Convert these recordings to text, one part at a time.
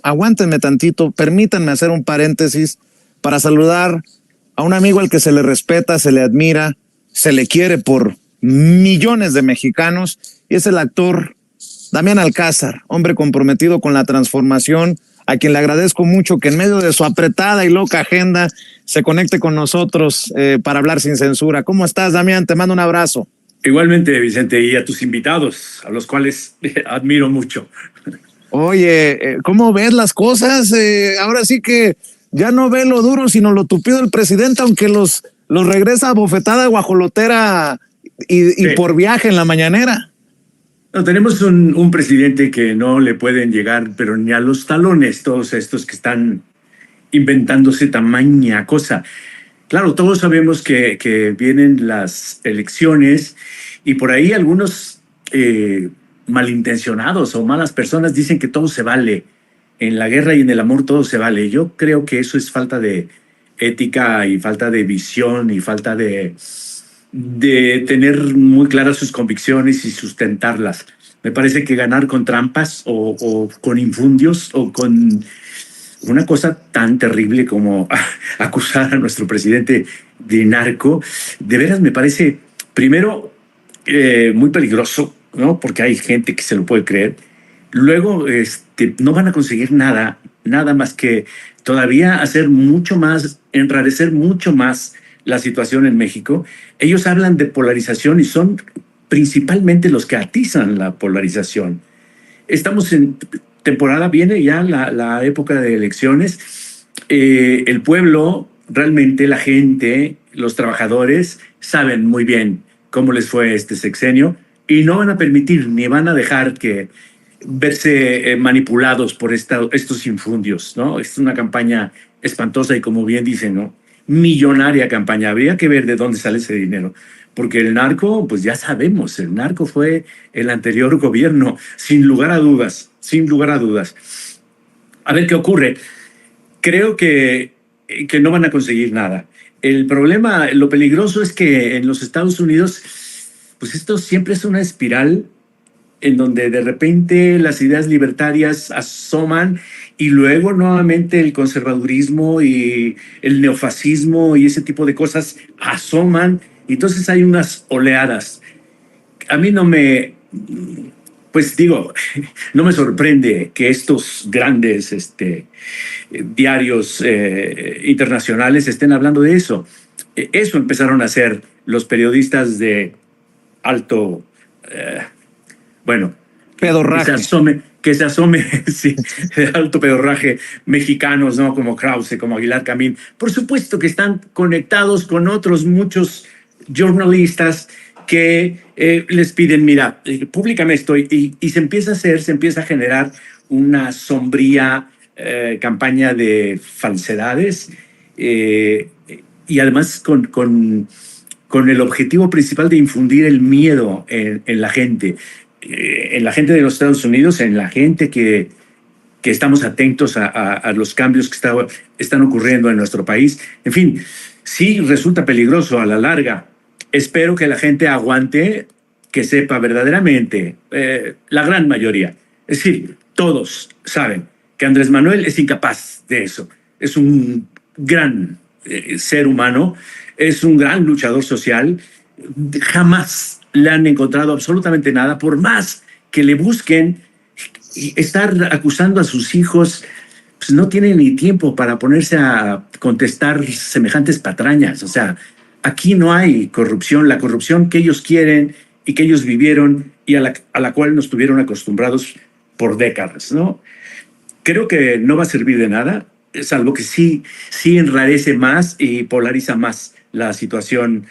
aguántenme tantito, permítanme hacer un paréntesis para saludar a un amigo al que se le respeta, se le admira, se le quiere por millones de mexicanos, y es el actor Damián Alcázar, hombre comprometido con la transformación, a quien le agradezco mucho que en medio de su apretada y loca agenda se conecte con nosotros para hablar sin censura. ¿Cómo estás, Damián? Te mando un abrazo. Igualmente, Vicente, y a tus invitados, a los cuales admiro mucho. Oye, ¿cómo ves las cosas? Ahora sí que ya no ve lo duro, sino lo tupido del presidente, aunque los regresa a bofetada guajolotera y sí, por viaje en la mañanera. No, tenemos un presidente que no le pueden llegar, pero ni a los talones, todos estos que están inventándose tamaña cosa. Claro, todos sabemos que vienen las elecciones y por ahí algunos malintencionados o malas personas dicen que todo se vale. En la guerra y en el amor todo se vale. Yo creo que eso es falta de ética y falta de visión y falta de tener muy claras sus convicciones y sustentarlas. Me parece que ganar con trampas o con infundios o con una cosa tan terrible como acusar a nuestro presidente de narco, de veras me parece, primero, muy peligroso, ¿no? Porque hay gente que se lo puede creer. Luego, no van a conseguir nada más que todavía hacer mucho más, enrarecer mucho más la situación en México. Ellos hablan de polarización y son principalmente los que atizan la polarización. Estamos en temporada, viene ya la época de elecciones. El pueblo, realmente la gente, los trabajadores saben muy bien cómo les fue este sexenio y no van a permitir ni van a dejar que verse manipulados por estos infundios, ¿no? Es una campaña espantosa y, como bien dicen, ¿no?, millonaria campaña. Habría que ver de dónde sale ese dinero, porque el narco, pues ya sabemos, el narco fue el anterior gobierno, sin lugar a dudas, sin lugar a dudas. A ver qué ocurre. Creo que no van a conseguir nada. El problema, lo peligroso es que en los Estados Unidos, pues esto siempre es una espiral en donde de repente las ideas libertarias asoman y luego nuevamente el conservadurismo y el neofascismo y ese tipo de cosas asoman. Y entonces hay unas oleadas. A mí no me sorprende que estos grandes diarios internacionales estén hablando de eso. Eso empezaron a hacer los periodistas de alto... pedorraje. Que se asome, sí, de alto pedorraje, mexicanos, ¿no? Como Krause, como Aguilar Camín. Por supuesto que están conectados con otros muchos jornalistas que les piden, mira, públicame esto, y se empieza a generar una sombría campaña de falsedades y además con el objetivo principal de infundir el miedo en la gente de los Estados Unidos, en la gente que estamos atentos a los cambios que están ocurriendo en nuestro país. En fin, sí resulta peligroso a la larga. Espero que la gente aguante, que sepa verdaderamente, la gran mayoría. Es decir, todos saben que Andrés Manuel es incapaz de eso. Es un gran ser humano, es un gran luchador social. Jamás le han encontrado absolutamente nada, por más que le busquen. Y estar acusando a sus hijos, pues no tiene ni tiempo para ponerse a contestar semejantes patrañas. O sea, aquí no hay corrupción, la corrupción que ellos quieren y que ellos vivieron y a la cual nos tuvieron acostumbrados por décadas, ¿no? Creo que no va a servir de nada, salvo que sí enrarece más y polariza más la situación,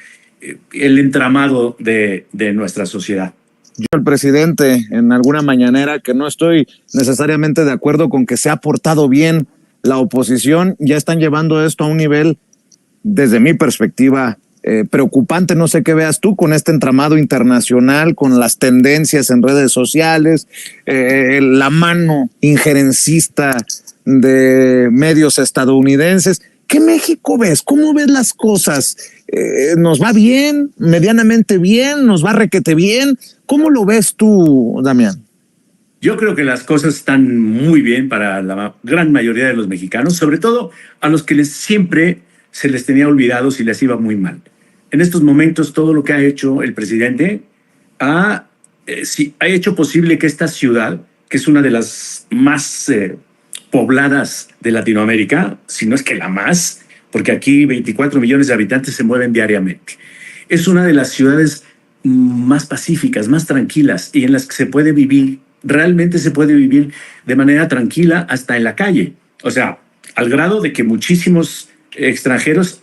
el entramado de nuestra sociedad. Yo, el presidente, en alguna mañanera, que no estoy necesariamente de acuerdo con que se ha portado bien la oposición, ya están llevando esto a un nivel, desde mi perspectiva, preocupante. No sé qué veas tú con este entramado internacional, con las tendencias en redes sociales, la mano injerencista de medios estadounidenses. ¿Qué México ves? ¿Cómo ves las cosas? ¿Nos va bien? ¿Medianamente bien? ¿Nos va requete bien? ¿Cómo lo ves tú, Damián? Yo creo que las cosas están muy bien para la gran mayoría de los mexicanos, sobre todo a los que siempre se les tenía olvidados y les iba muy mal. En estos momentos, todo lo que ha hecho el presidente ha hecho posible que esta ciudad, que es una de las más pobladas de Latinoamérica, si no es que la más, porque aquí 24 millones de habitantes se mueven diariamente. Es una de las ciudades más pacíficas, más tranquilas y en las que se puede vivir, realmente se puede vivir de manera tranquila hasta en la calle. O sea, al grado de que muchísimos extranjeros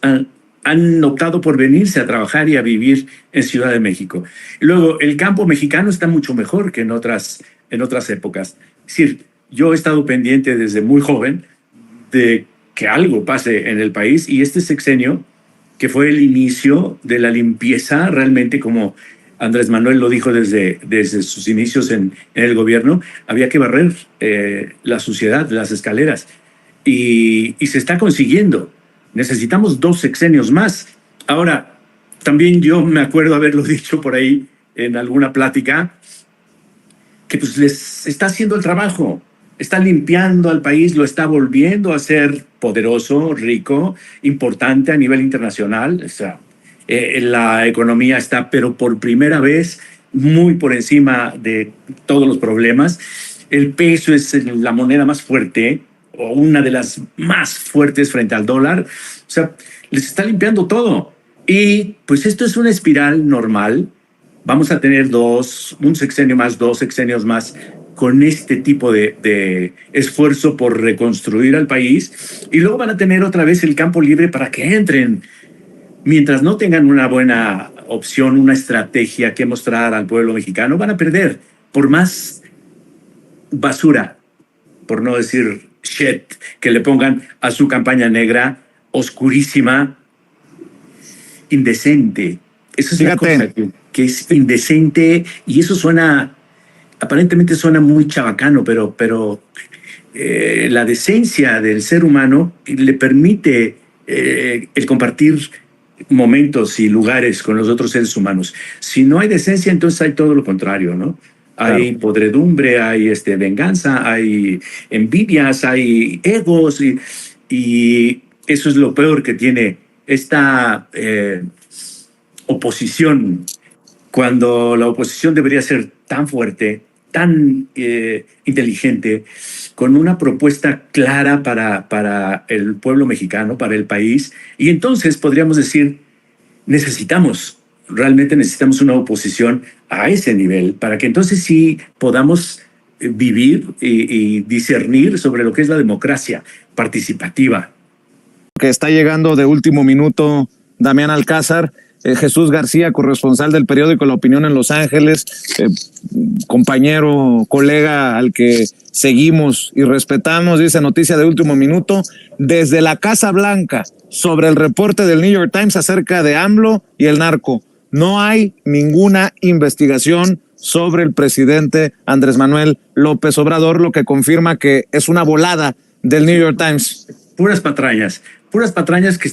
han optado por venirse a trabajar y a vivir en Ciudad de México. Y luego, el campo mexicano está mucho mejor que en otras épocas. Es decir, yo he estado pendiente desde muy joven de que algo pase en el país y este sexenio, que fue el inicio de la limpieza, realmente como Andrés Manuel lo dijo desde sus inicios en el gobierno, había que barrer la suciedad, las escaleras, y se está consiguiendo. Necesitamos 2 sexenios más. Ahora, también yo me acuerdo haberlo dicho por ahí en alguna plática, que pues les está haciendo el trabajo, está limpiando al país, lo está volviendo a ser poderoso, rico, importante a nivel internacional. O sea, la economía está, pero por primera vez, muy por encima de todos los problemas. El peso es la moneda más fuerte, o una de las más fuertes frente al dólar. O sea, les está limpiando todo. Y pues esto es una espiral normal. Vamos a tener un sexenio más, 2 sexenios más, con este tipo de esfuerzo por reconstruir al país, y luego van a tener otra vez el campo libre para que entren. Mientras no tengan una buena opción, una estrategia que mostrar al pueblo mexicano, van a perder. Por más basura, por no decir shit, que le pongan a su campaña negra, oscurísima, indecente. Eso es la cosa, que es indecente, y eso aparentemente suena muy chabacano, pero la decencia del ser humano le permite el compartir momentos y lugares con los otros seres humanos. Si no hay decencia, entonces hay todo lo contrario, ¿no? Claro. Hay podredumbre, hay venganza, hay envidias, hay egos, y eso es lo peor que tiene esta oposición, cuando la oposición debería ser tan fuerte, tan inteligente, con una propuesta clara para el pueblo mexicano, para el país. Y entonces podríamos decir, realmente necesitamos una oposición a ese nivel, para que entonces sí podamos vivir y discernir sobre lo que es la democracia participativa. Que está llegando de último minuto Damián Alcázar. Jesús García, corresponsal del periódico La Opinión en Los Ángeles, compañero, colega al que seguimos y respetamos, dice noticia de último minuto desde la Casa Blanca sobre el reporte del New York Times acerca de AMLO y el narco. No hay ninguna investigación sobre el presidente Andrés Manuel López Obrador, lo que confirma que es una volada del New York Times. Puras patrañas que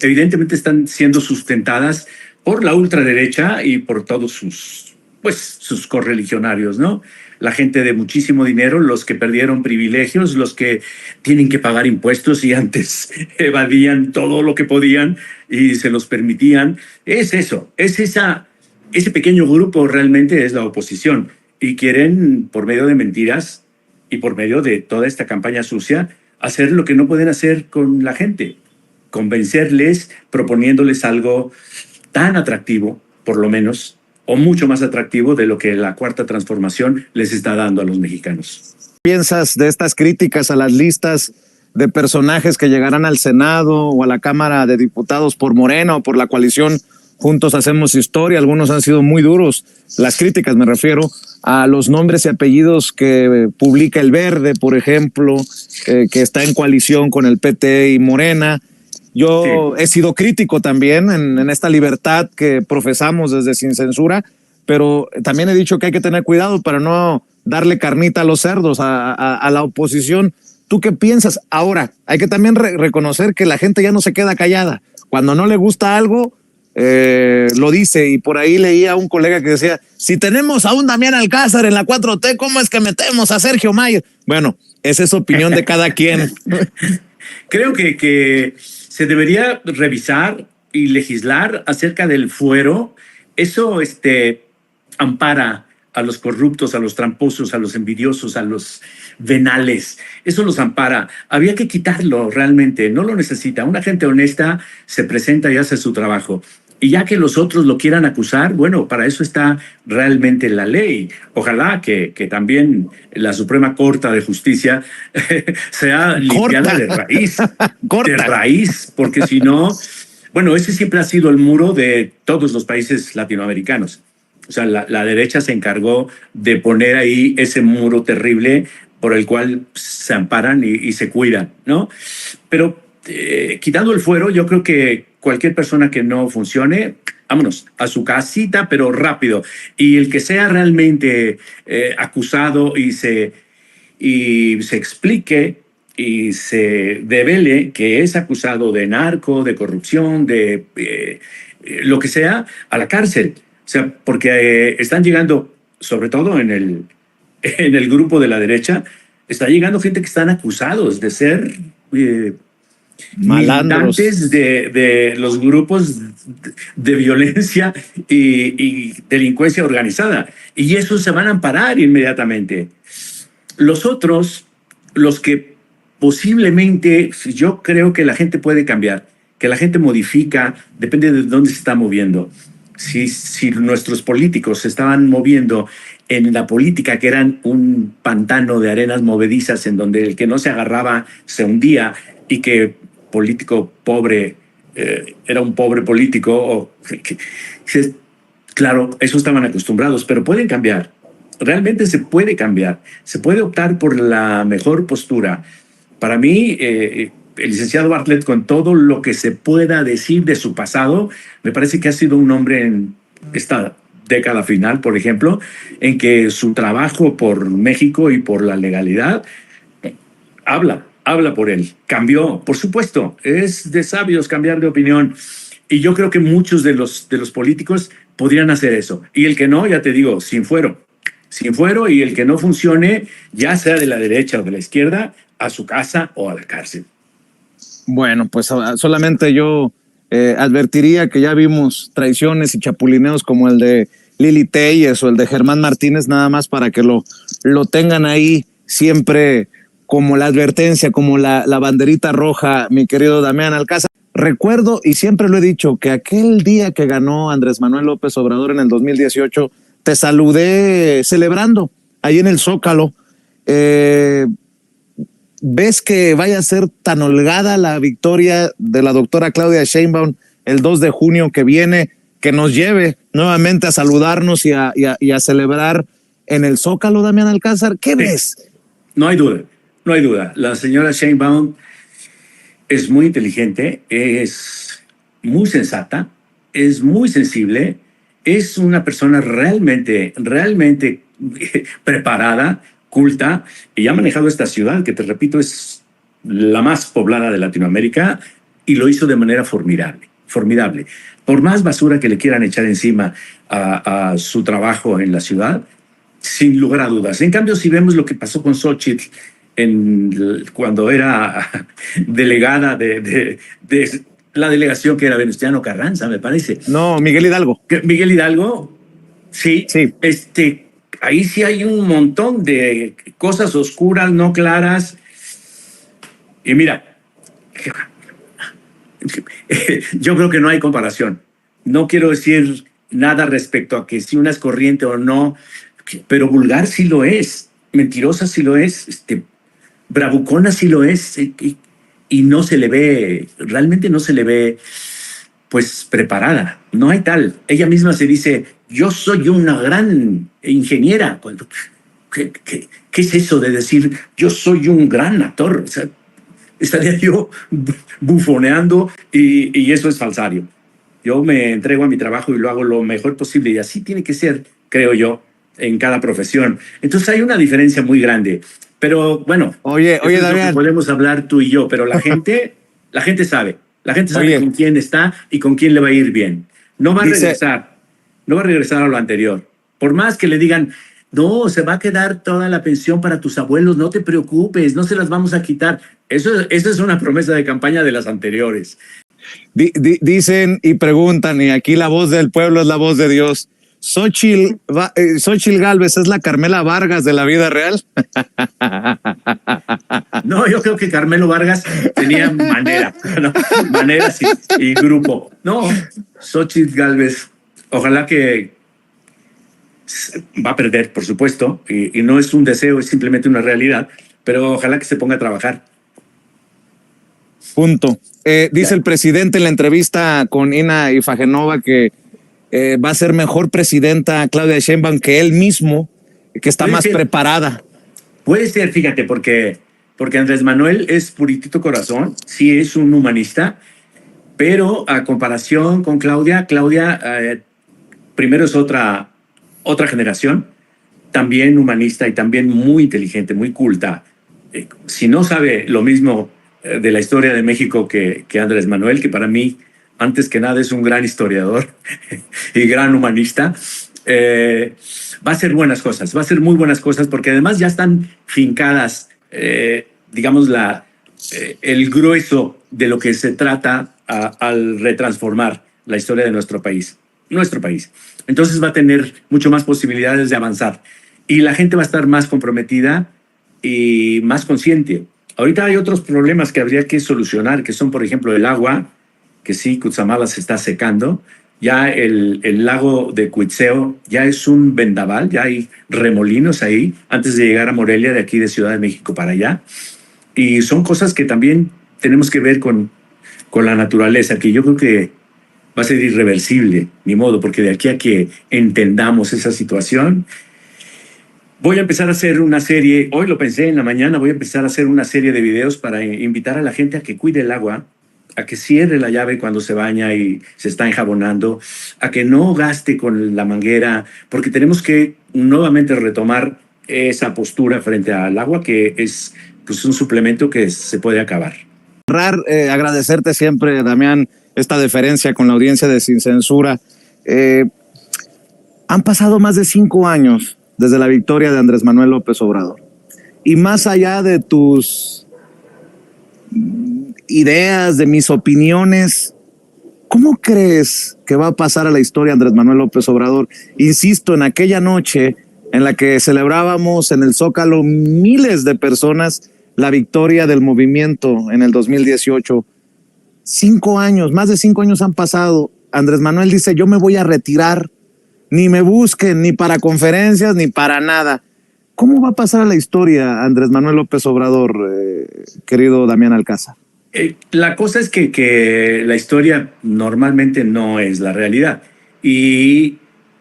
evidentemente están siendo sustentadas por la ultraderecha y por todos sus correligionarios, ¿no? La gente de muchísimo dinero, los que perdieron privilegios, los que tienen que pagar impuestos y antes evadían todo lo que podían y se los permitían. Es eso, ese pequeño grupo realmente es la oposición, y quieren, por medio de mentiras y por medio de toda esta campaña sucia, hacer lo que no pueden hacer con la gente, convencerles, proponiéndoles algo tan atractivo, por lo menos, o mucho más atractivo de lo que la Cuarta Transformación les está dando a los mexicanos. ¿Qué piensas de estas críticas a las listas de personajes que llegarán al Senado o a la Cámara de Diputados por Morena o por la coalición Juntos Hacemos Historia? Algunos han sido muy duros, las críticas me refiero a los nombres y apellidos que publica El Verde, por ejemplo, que está en coalición con el PT y Morena. Yo he sido crítico también en esta libertad que profesamos desde Sin Censura, pero también he dicho que hay que tener cuidado para no darle carnita a los cerdos, a la oposición. ¿Tú qué piensas? Ahora, hay que también reconocer que la gente ya no se queda callada. Cuando no le gusta algo, lo dice, y por ahí leía a un colega que decía, si tenemos a un Damián Alcázar en la 4T, ¿cómo es que metemos a Sergio Mayer? Bueno, esa es opinión de cada quien. Creo que se debería revisar y legislar acerca del fuero. Eso ampara a los corruptos, a los tramposos, a los envidiosos, a los venales. Eso los ampara. Había que quitarlo realmente. No lo necesita. Una gente honesta se presenta y hace su trabajo. Y ya que los otros lo quieran acusar, bueno, para eso está realmente la ley. Ojalá que también la Suprema Corte de Justicia sea limpiada de raíz. De raíz, porque si no, bueno, ese siempre ha sido el muro de todos los países latinoamericanos. O sea, la derecha se encargó de poner ahí ese muro terrible por el cual se amparan y se cuidan, ¿no? Pero quitando el fuero, yo creo que cualquier persona que no funcione, vámonos a su casita, pero rápido. Y el que sea realmente acusado y se explique y se devele que es acusado de narco, de corrupción, de lo que sea, a la cárcel. O sea, porque están llegando, sobre todo en el grupo de la derecha, está llegando gente que están acusados de ser militantes de los grupos de violencia y delincuencia organizada. Y esos se van a amparar inmediatamente. Los otros, los que posiblemente, yo creo que la gente puede cambiar, que la gente modifica, depende de dónde se está moviendo. Si nuestros políticos se estaban moviendo en la política, que eran un pantano de arenas movedizas en donde el que no se agarraba se hundía, y que político pobre era un pobre político, claro, eso estaban acostumbrados, pero pueden cambiar. Realmente se puede cambiar, se puede optar por la mejor postura. Para mí, el licenciado Bartlett, con todo lo que se pueda decir de su pasado, me parece que ha sido un hombre en esta década final, por ejemplo, en que su trabajo por México y por la legalidad habla por él. Cambió, por supuesto, es de sabios cambiar de opinión. Y yo creo que muchos de los políticos podrían hacer eso. Y el que no, ya te digo, sin fuero, y el que no funcione, ya sea de la derecha o de la izquierda, a su casa o a la cárcel. Bueno, pues solamente yo advertiría que ya vimos traiciones y chapulineos como el de Lili Telles o el de Germán Martínez, nada más para que lo tengan ahí siempre como la advertencia, como la banderita roja, mi querido Damián Alcázar. Recuerdo, y siempre lo he dicho, que aquel día que ganó Andrés Manuel López Obrador en el 2018, te saludé celebrando ahí en el Zócalo. ¿Ves que vaya a ser tan holgada la victoria de la doctora Claudia Sheinbaum el 2 de junio que viene, que nos lleve nuevamente a saludarnos y a celebrar en el Zócalo, Damián Alcázar? ¿Qué ves? No hay duda, no hay duda. La señora Sheinbaum es muy inteligente, es muy sensata, es muy sensible, es una persona realmente preparada, culta, y ha manejado esta ciudad, que te repito, es la más poblada de Latinoamérica, y lo hizo de manera formidable. Por más basura que le quieran echar encima a su trabajo en la ciudad, sin lugar a dudas. En cambio, si vemos lo que pasó con Xóchitl cuando era delegada de la delegación, que era Venustiano Carranza, me parece. No, Miguel Hidalgo. Miguel Hidalgo, sí. Ahí sí hay un montón de cosas oscuras, no claras. Y mira, yo creo que no hay comparación. No quiero decir nada respecto a que si una es corriente o no, pero vulgar sí lo es, mentirosa sí lo es, bravucona sí lo es, y no se le ve, realmente no se le ve, pues, preparada. No hay tal. Ella misma se dice, yo soy una gran ingeniera. ¿Qué es eso de decir, yo soy un gran actor? O sea, estaría yo bufoneando, y eso es falsario. Yo me entrego a mi trabajo y lo hago lo mejor posible, y así tiene que ser, creo yo, en cada profesión. Entonces hay una diferencia muy grande. Pero bueno, oye, Damián, podemos hablar tú y yo, pero la gente sabe con quién está y con quién le va a ir bien. No va a Dice, regresar, no va a regresar a lo anterior. Por más que le digan, no, se va a quedar toda la pensión para tus abuelos, no te preocupes, no se las vamos a quitar. Eso es una promesa de campaña de las anteriores. dicen y preguntan, y aquí la voz del pueblo es la voz de Dios. Xochitl Gálvez es la Carmela Vargas de la vida real. No, yo creo que Carmelo Vargas tenía manera, ¿no? Maneras y grupo. No, Xochitl Gálvez, ojalá que va a perder, por supuesto, y no es un deseo, es simplemente una realidad, pero ojalá que se ponga a trabajar. Punto. Dice el presidente en la entrevista con Ina Ifagenova que va a ser mejor presidenta Claudia Sheinbaum que él mismo, que está más preparada. Puede ser, fíjate, porque Andrés Manuel es puritito corazón, sí es un humanista, pero a comparación con Claudia, primero es otra generación, también humanista y también muy inteligente, muy culta. Si no sabe lo mismo de la historia de México que Andrés Manuel, que para mí, antes que nada, es un gran historiador y gran humanista, va a ser buenas cosas, va a ser muy buenas cosas, porque además ya están fincadas, digamos, el grueso de lo que se trata al retransformar la historia de nuestro país. Entonces va a tener mucho más posibilidades de avanzar y la gente va a estar más comprometida y más consciente. Ahorita hay otros problemas que habría que solucionar, que son, por ejemplo, el agua, que sí, Cutzamala se está secando. Ya el lago de Cuitzeo ya es un vendaval, ya hay remolinos ahí antes de llegar a Morelia, de aquí de Ciudad de México para allá. Y son cosas que también tenemos que ver con la naturaleza, que yo creo que va a ser irreversible, ni modo, porque de aquí a que entendamos esa situación, voy a empezar a hacer una serie, hoy lo pensé en la mañana, voy a empezar a hacer una serie de videos para invitar a la gente a que cuide el agua, a que cierre la llave cuando se baña y se está enjabonando, a que no gaste con la manguera, porque tenemos que nuevamente retomar esa postura frente al agua, que es pues, un suplemento que se puede acabar. Agradecerte siempre, Damián, esta deferencia con la audiencia de Sin Censura. Han pasado más de 5 años desde la victoria de Andrés Manuel López Obrador. Y más allá de tus ideas, de mis opiniones, ¿cómo crees que va a pasar a la historia Andrés Manuel López Obrador? Insisto, en aquella noche en la que celebrábamos en el Zócalo miles de personas la victoria del movimiento en el 2018. 5 años, más de 5 años han pasado. Andrés Manuel dice, yo me voy a retirar, ni me busquen, ni para conferencias, ni para nada. ¿Cómo va a pasar a la historia Andrés Manuel López Obrador, querido Damián Alcázar? La cosa es que la historia normalmente no es la realidad y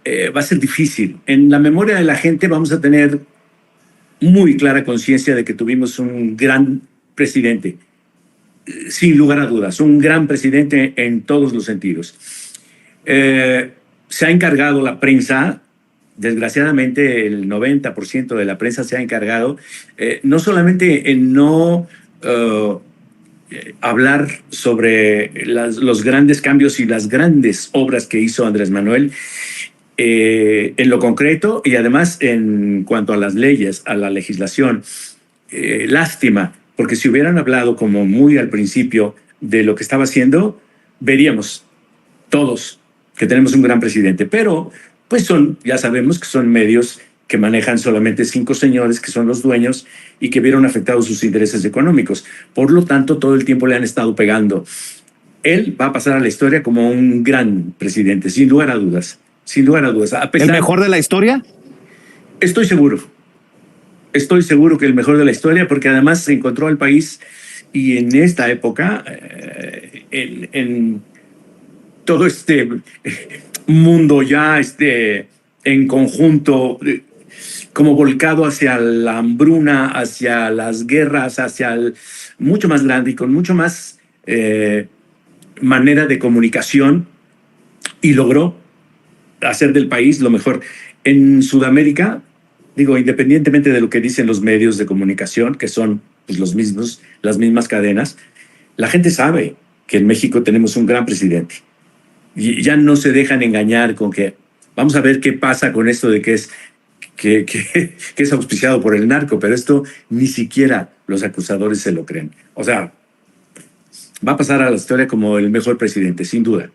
va a ser difícil. En la memoria de la gente vamos a tener muy clara conciencia de que tuvimos un gran presidente, sin lugar a dudas, un gran presidente en todos los sentidos. Se ha encargado la prensa, desgraciadamente el 90% de la prensa se ha encargado, no solamente en no hablar sobre los grandes cambios y las grandes obras que hizo Andrés Manuel, en lo concreto y además en cuanto a las leyes, a la legislación. Lástima, porque si hubieran hablado como muy al principio de lo que estaba haciendo, veríamos todos que tenemos un gran presidente, pero pues ya sabemos que son medios que manejan solamente 5 señores que son los dueños y que vieron afectados sus intereses económicos. Por lo tanto, todo el tiempo le han estado pegando. Él va a pasar a la historia como un gran presidente, sin lugar a dudas. Sin lugar a dudas. ¿El mejor de la historia? Estoy seguro que el mejor de la historia, porque además se encontró al país y en esta época, en todo este mundo ya en conjunto, como volcado hacia la hambruna, hacia las guerras, hacia mucho más grande y con mucho más manera de comunicación, y logró hacer del país lo mejor. En Sudamérica, digo, independientemente de lo que dicen los medios de comunicación, que son pues, las mismas cadenas, la gente sabe que en México tenemos un gran presidente. y ya no se dejan engañar con que vamos a ver qué pasa con esto de que es auspiciado por el narco, pero esto ni siquiera los acusadores se lo creen. O sea, va a pasar a la historia como el mejor presidente, sin duda.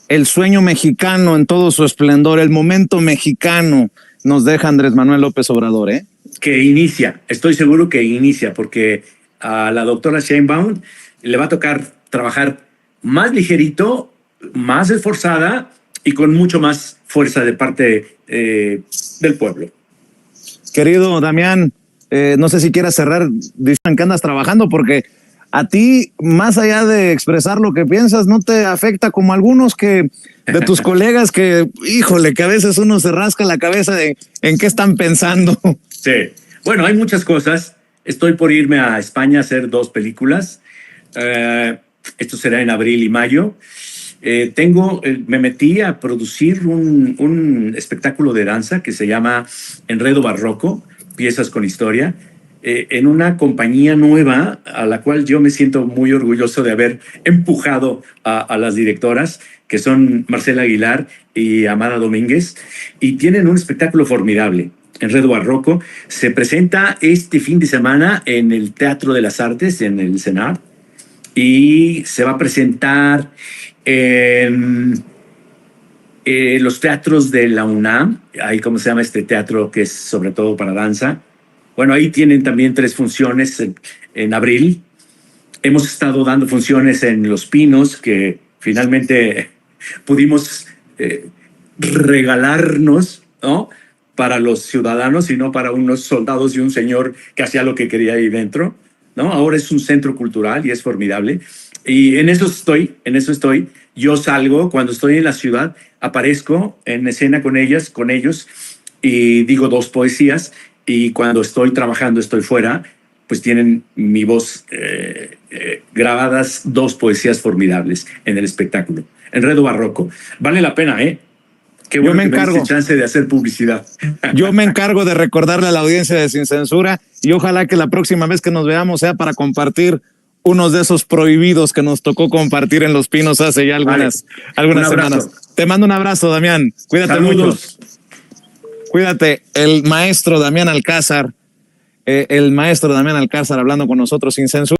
El sueño mexicano en todo su esplendor, el momento mexicano nos deja Andrés Manuel López Obrador, ¿eh? Que inicia, estoy seguro que inicia, porque a la doctora Sheinbaum le va a tocar trabajar más ligerito, más esforzada y con mucho más fuerza de parte del pueblo. Querido Damián, no sé si quieras cerrar, dicen que andas trabajando, porque a ti, más allá de expresar lo que piensas, no te afecta como algunos de tus colegas que, híjole, que a veces uno se rasca la cabeza de en qué están pensando. Sí, bueno, hay muchas cosas. Estoy por irme a España a hacer 2 películas. Esto será en abril y mayo. Me metí a producir un espectáculo de danza que se llama Enredo Barroco, piezas con historia, en una compañía nueva a la cual yo me siento muy orgulloso de haber empujado a las directoras, que son Marcela Aguilar y Amada Domínguez, y tienen un espectáculo formidable. Enredo Barroco se presenta este fin de semana en el Teatro de las Artes, en el CENART, y se va a presentar en los teatros de la UNAM. Ahí, ¿cómo se llama este teatro que es sobre todo para danza? Bueno, ahí tienen también 3 funciones en abril. Hemos estado dando funciones en Los Pinos, que finalmente pudimos regalarnos, ¿no?, para los ciudadanos y no para unos soldados y un señor que hacía lo que quería ahí dentro, ¿no? Ahora es un centro cultural y es formidable. Y en eso estoy. Yo salgo, cuando estoy en la ciudad, aparezco en escena con ellos, y digo 2 poesías, y cuando estoy trabajando, estoy fuera, pues tienen mi voz grabadas 2 poesías formidables en el espectáculo. Enredo Barroco. Vale la pena, ¿eh? Qué bueno, yo me encargo. Me diste chance de hacer publicidad. Yo me encargo de recordarle a la audiencia de Sin Censura, y ojalá que la próxima vez que nos veamos sea para compartir unos de esos prohibidos que nos tocó compartir en Los Pinos hace ya algunas semanas. Te mando un abrazo, Damián. Cuídate. Saludos. Mucho. Cuídate. El maestro Damián Alcázar hablando con nosotros Sin Censura.